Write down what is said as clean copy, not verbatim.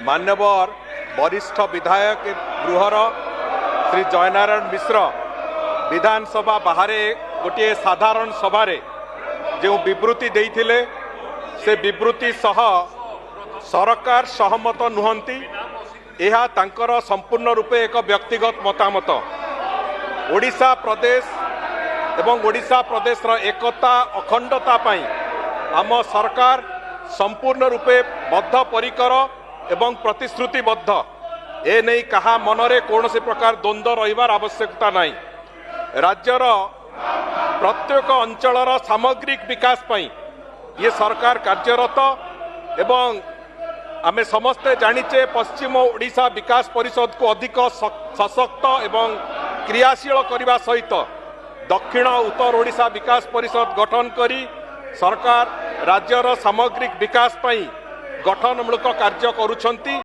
मान्यवर वरिष्ठ विधायक गृहर श्री जयनारायण मिश्र विधानसभा बाहर गोटे साधारण सभा जो विवृत्ति देइथिले से विवृत्ति सह सरकार सहमत नुहंती यह तांकर संपूर्ण रूपे एक व्यक्तिगत मतामत। ओडिशा प्रदेश एवं ओडिशा प्रदेश एकता अखंडता पाई आम सरकार संपूर्ण रूपे बद्ध परिकर एवं प्रतिश्रुतिबद्ध। ए नहीं कहा मनरे कौन से प्रकार द्वंद्व रहिबार आवश्यकता नहीं। राज्यर प्रत्येक अंचलर सामग्रिक विकास पाई ये सरकार कार्यरत एवं आमे समस्ते जानिचे पश्चिम ओडिशा विकास परिषद को अधिक सशक्त एवं क्रियाशील करने सहित दक्षिण उत्तर ओडिशा विकास परिषद गठन करी सरकार राज्यर सामग्रिक विकास पाई गठनमूलक कार्य करुछंती।